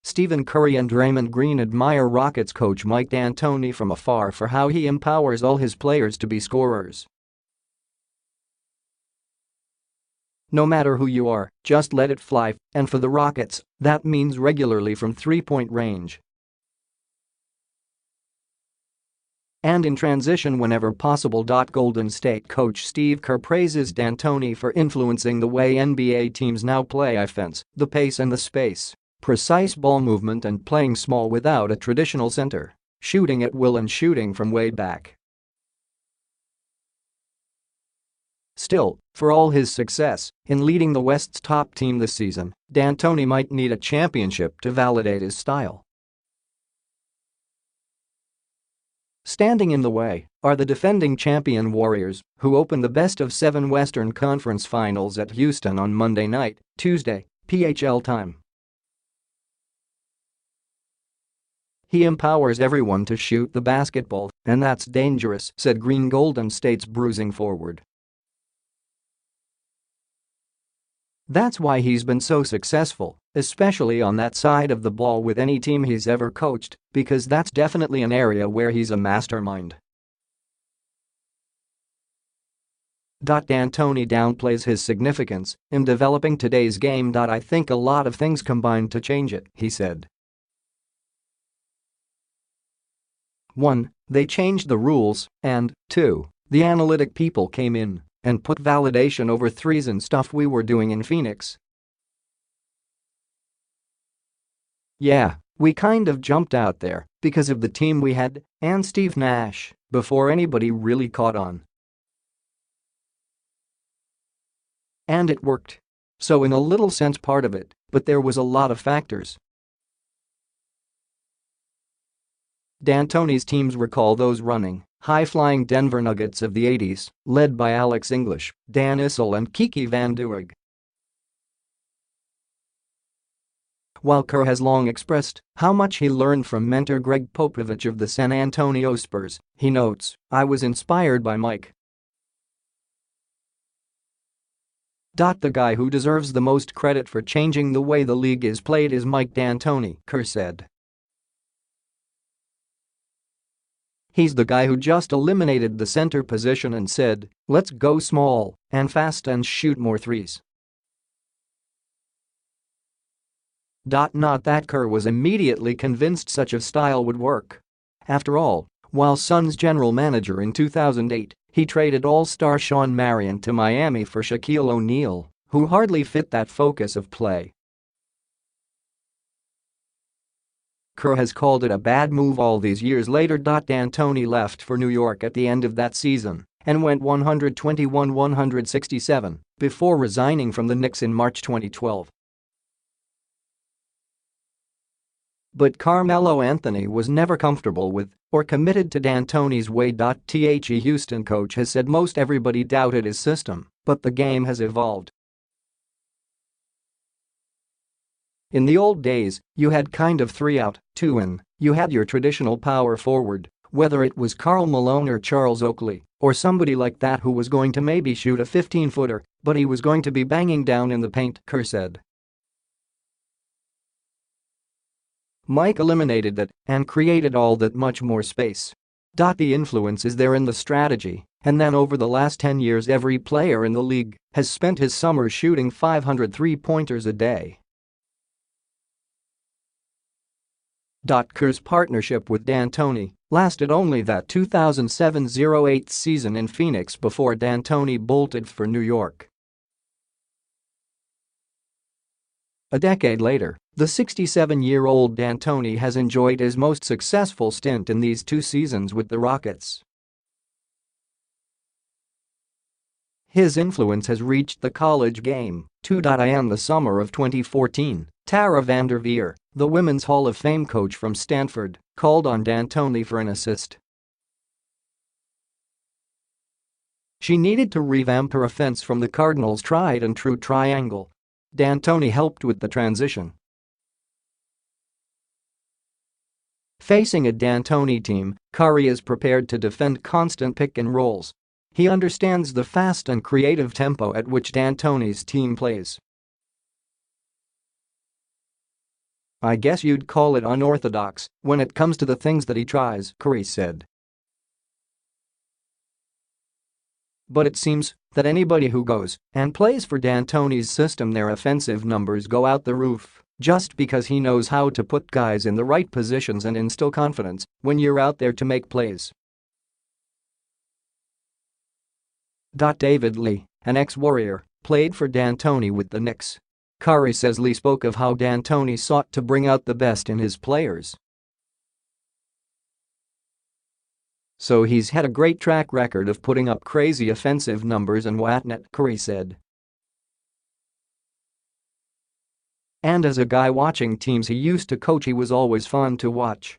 Stephen Curry and Draymond Green admire Rockets coach Mike D'Antoni from afar for how he empowers all his players to be scorers. "No matter who you are, just let it fly, and for the Rockets, that means regularly from three-point range. And in transition whenever possible." Golden State coach Steve Kerr praises D'Antoni for influencing the way NBA teams now play offense, the pace and the space, precise ball movement and playing small without a traditional center, shooting at will and shooting from way back. Still, for all his success in leading the West's top team this season, D'Antoni might need a championship to validate his style. Standing in the way are the defending champion Warriors, who opened the best-of-7 Western Conference Finals at Houston on Monday night, Tuesday, PHL time. "He empowers everyone to shoot the basketball, and that's dangerous," said Green, Golden State's bruising forward. "That's why he's been so successful, especially on that side of the ball with any team he's ever coached, because that's definitely an area where he's a mastermind." D'Antoni downplays his significance in developing today's game. "I think a lot of things combined to change it," he said. 1. They changed the rules, and 2. The analytic people came in and put validation over threes and stuff we were doing in Phoenix. Yeah, we kind of jumped out there because of the team we had and Steve Nash before anybody really caught on. And it worked. So in a little sense part of it, but there was a lot of factors." D'Antoni's teams recall those running, high-flying Denver Nuggets of the 80s, led by Alex English, Dan Issel and Kiki Van Duyk. While Kerr has long expressed how much he learned from mentor Greg Popovich of the San Antonio Spurs, he notes, "I was inspired by Mike. The guy who deserves the most credit for changing the way the league is played is Mike D'Antoni," Kerr said. "He's the guy who just eliminated the center position and said, 'Let's go small and fast and shoot more threes.'" Not that Kerr was immediately convinced such a style would work. After all, while Suns general manager in 2008, he traded all-star Shawn Marion to Miami for Shaquille O'Neal, who hardly fit that focus of play. Kerr has called it a bad move all these years later. D'Antoni left for New York at the end of that season and went 121-167 before resigning from the Knicks in March 2012. But Carmelo Anthony was never comfortable with or committed to D'Antoni's way. The Houston coach has said most everybody doubted his system, but the game has evolved. "In the old days, you had kind of 3 out, 2 in, you had your traditional power forward, whether it was Karl Malone or Charles Oakley, or somebody like that who was going to maybe shoot a 15-footer, but he was going to be banging down in the paint," Kerr said. Mike eliminated that and created all that much more space. The influence is there in the strategy, and then over the last 10 years every player in the league has spent his summers shooting 500 three-pointers a day. Kerr's partnership with D'Antoni lasted only that 2007-08 season in Phoenix before D'Antoni bolted for New York. A decade later, the 67-year-old D'Antoni has enjoyed his most successful stint in these 2 seasons with the Rockets. His influence has reached the college game, too. In the summer of 2014, Tara Vanderveer, the Women's Hall of Fame coach from Stanford, called on D'Antoni for an assist. She needed to revamp her offense from the Cardinals' tried-and-true triangle. D'Antoni helped with the transition. Facing a D'Antoni team, Curry is prepared to defend constant pick and rolls. He understands the fast and creative tempo at which D'Antoni's team plays. "I guess you'd call it unorthodox when it comes to the things that he tries," Curry said. "But it seems that anybody who goes and plays for D'Antoni's system, their offensive numbers go out the roof just because he knows how to put guys in the right positions and instill confidence when you're out there to make plays." David Lee, an ex-Warrior, played for D'Antoni with the Knicks. Curry says Lee spoke of how D'Antoni sought to bring out the best in his players. "So he's had a great track record of putting up crazy offensive numbers and whatnot," Curry said. "And as a guy watching teams he used to coach, he was always fun to watch.